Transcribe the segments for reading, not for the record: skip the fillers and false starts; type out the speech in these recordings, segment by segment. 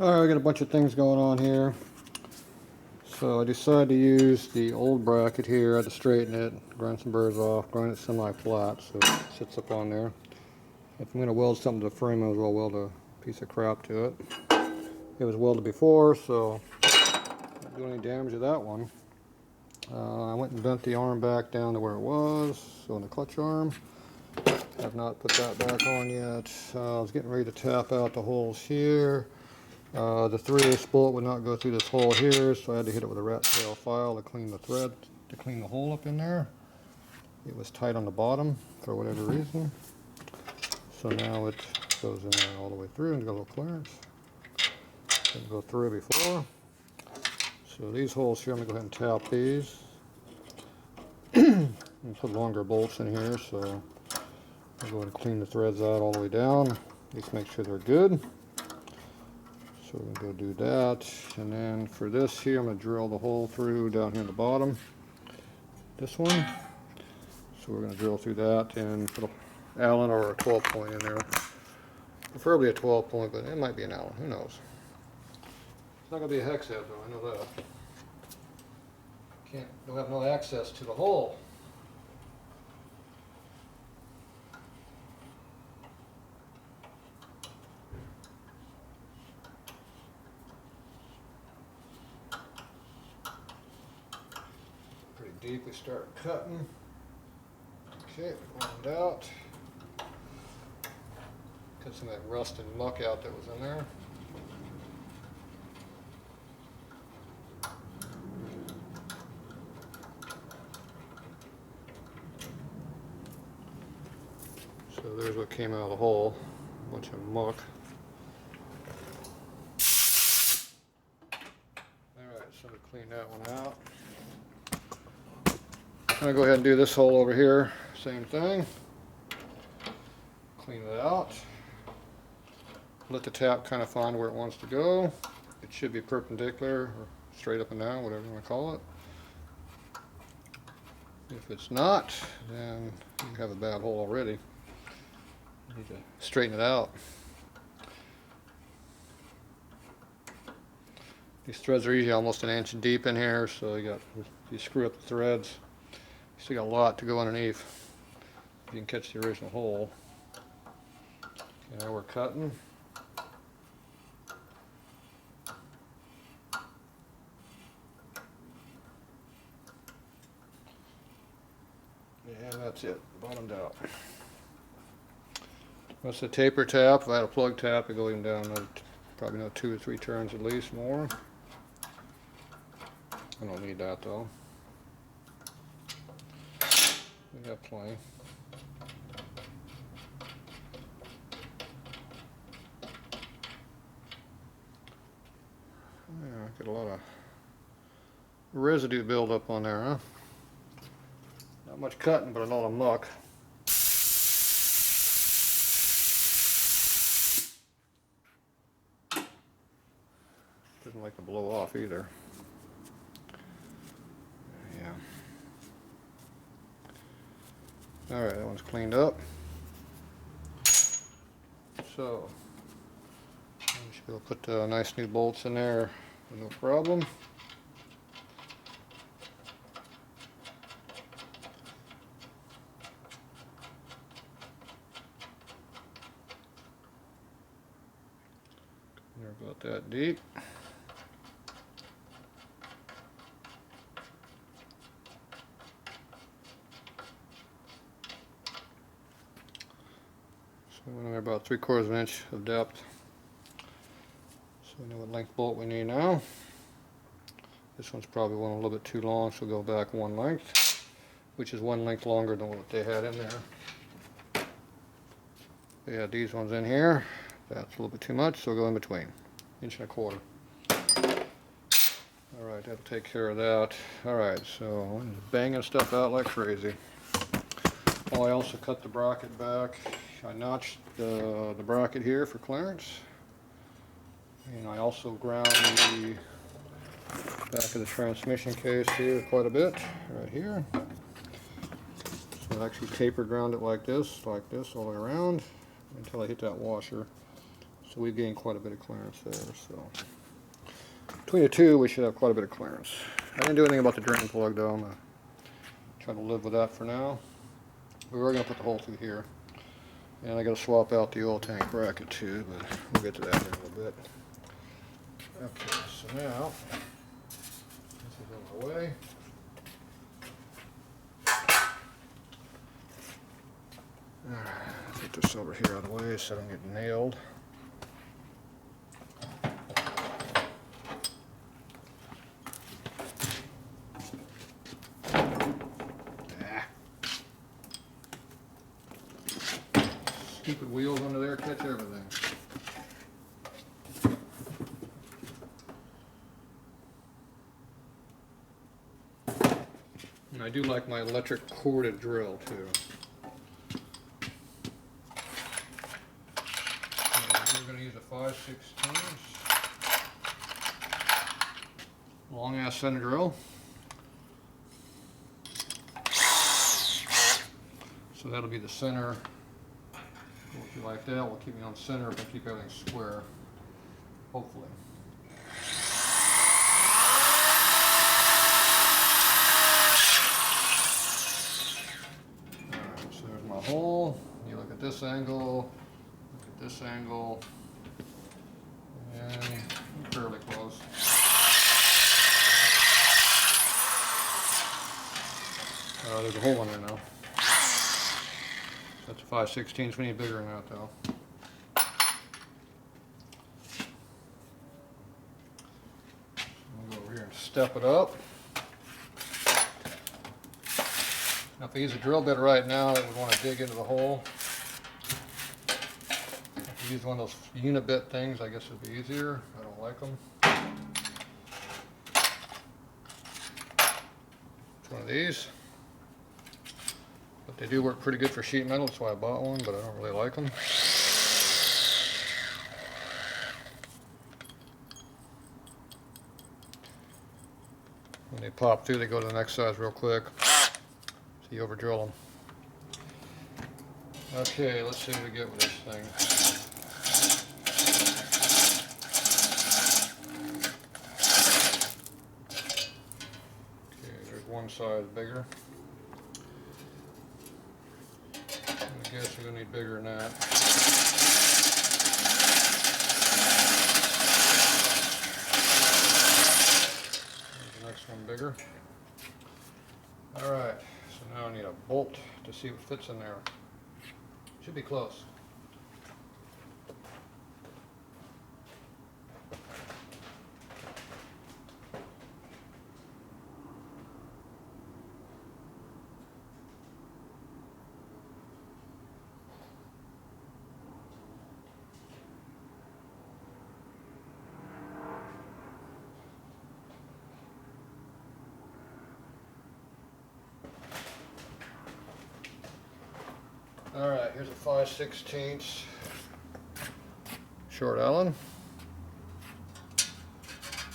Alright, I got a bunch of things going on here. So I decided to use the old bracket here. I had to straighten it, grind some burrs off, grind it semi-flat so it sits up on there. If I'm going to weld something to the frame, I might as well weld a piece of crap to it. It was welded before, so not doing any damage to that one. I went and bent the arm back down to where it was, so in the clutch arm. Have not put that back on yet. I was getting ready to tap out the holes here. The 3/8 bolt would not go through this hole here, so I had to hit it with a rat tail file to clean the thread, to clean the hole up in there. It was tight on the bottom for whatever reason. So now it goes in there all the way through and got a little clearance. Didn't go through before. So these holes here, I'm going to go ahead and tap these. And put longer bolts in here, so I'll go ahead and clean the threads out all the way down. At least make sure they're good. So we're going to go do that. And then for this here, I'm going to drill the hole through down here at the bottom. This one. So we're going to drill through that and put an Allen or a 12 point in there. Preferably a 12 point, but it might be an Allen. Who knows? It's not going to be a hex head though, I know that. Don't have no access to the hole. Pretty deep, we start cutting. Okay, blend out. Cut some of that rust and muck out that was in there. So there's what came out of the hole, a bunch of muck. Alright, so to clean that one out. I'm going to go ahead and do this hole over here, same thing. Clean it out. Let the tap kind of find where it wants to go. It should be perpendicular or straight up and down, whatever you want to call it. If it's not, then you have a bad hole already. You need to straighten it out. These threads are usually almost an inch deep in here, so if you screw up the threads, you still got a lot to go underneath. You can catch the original hole. Okay, now we're cutting. And that's it, bottomed out. That's a taper tap. If I had a plug tap, it'd go even down probably 2 or 3 turns at least more. I don't need that though. We got plenty. Yeah, get a lot of residue buildup on there, huh? Not much cutting, but a lot of muck. Doesn't like to blow off either. Yeah. Alright, that one's cleaned up. So, we should be able to put nice new bolts in there, no problem. They're about that deep. So we're about 3/4 of an inch of depth. So we know what length bolt we need now. This one's probably one a little bit too long, so we'll go back 1 length, which is 1 length longer than what they had in there. They had these ones in here. That's a little bit too much, so we'll go in between. 1.25 inches. Alright, that'll take care of that. Alright, so I'm banging stuff out like crazy. Oh, I also cut the bracket back. I notched the bracket here for clearance. And I also ground the back of the transmission case here quite a bit, right here. So I actually taper ground it like this all the way around until I hit that washer. So we've gained quite a bit of clearance there. So between the two, we should have quite a bit of clearance. I didn't do anything about the drain plug though. I'm going to try to live with that for now. We were going to put the hole through here. And I got to swap out the oil tank bracket too, but we'll get to that in a little bit. Okay, so now, this is on my way. Alright, get this over here out of the way so I don't get nailed. Stupid wheels under there catch everything. And I do like my electric corded drill too. We're going to use a 5/16 long ass center drill. So that'll be the center. If you like that, we'll keep it on center, but keep everything square, hopefully. Alright, so there's my hole. You look at this angle, look at this angle, and fairly close. There's a hole in there now. That's a 5/16. We need bigger than that though. We'll go over here and step it up. Now if I use a drill bit right now, it would want to dig into the hole. If you use one of those unit bit things, I guess it would be easier. I don't like them. It's one of these. But they do work pretty good for sheet metal, that's why I bought one, but I don't really like them. When they pop through, they go to the next size real quick. So you over drill them. Okay, let's see what we get with this thing. Okay, there's one size bigger. I guess you're going to need bigger than that. There's the next one bigger. Alright, so now I need a bolt to see what fits in there. Should be close. Alright, here's a 5/16 short Allen.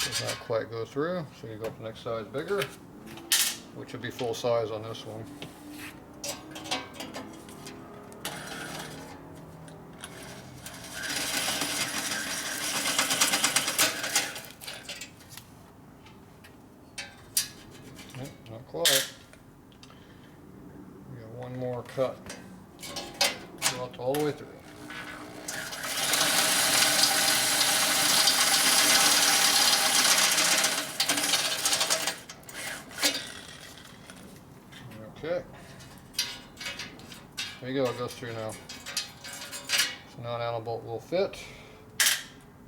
Does not quite go through, so you go up the next size bigger, which would be full size on this one. Nope, not quite. We got one more cut. All the way through. Okay. There you go, it goes through now. So now an Allen bolt will fit.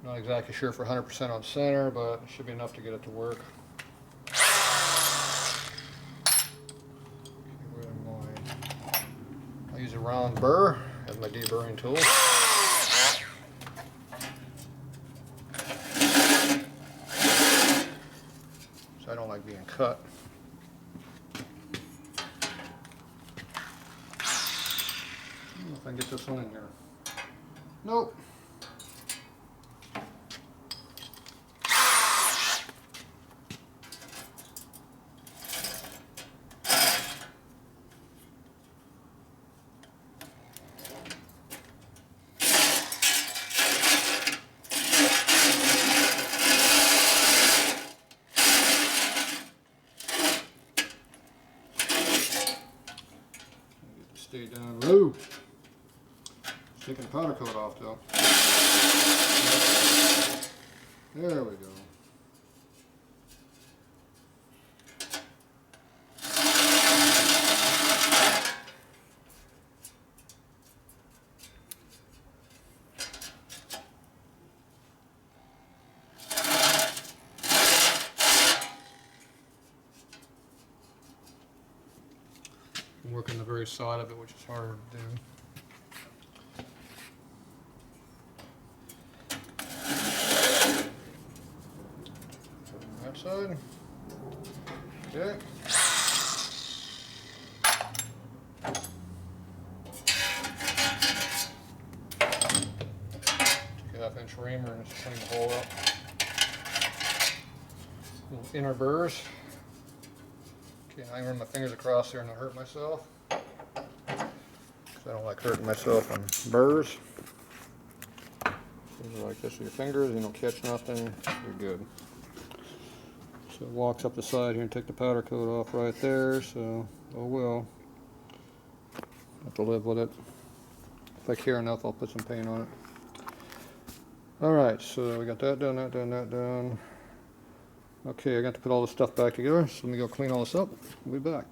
Not exactly sure for 100% on center, but it should be enough to get it to work. I use a round burr as my deburring tool. So I don't like being cut. I don't know if I can get this one in here. Nope. Taking the powder coat off though. There we go. I'm working the very side of it, which is harder to do. That side. Okay. Take a 1/2-inch reamer and just clean the hole up. Little inner burrs. Okay, I can run my fingers across there and not hurt myself. Because I don't like hurting myself on burrs. Things like this with your fingers, you don't catch nothing, you're good. So it walks up the side here and take the powder coat off right there, so oh well. Have to live with it. If I care enough, I'll put some paint on it. Alright, so we got that done, that done, that done. Okay, I got to put all this stuff back together, so let me go clean all this up. We'll be back.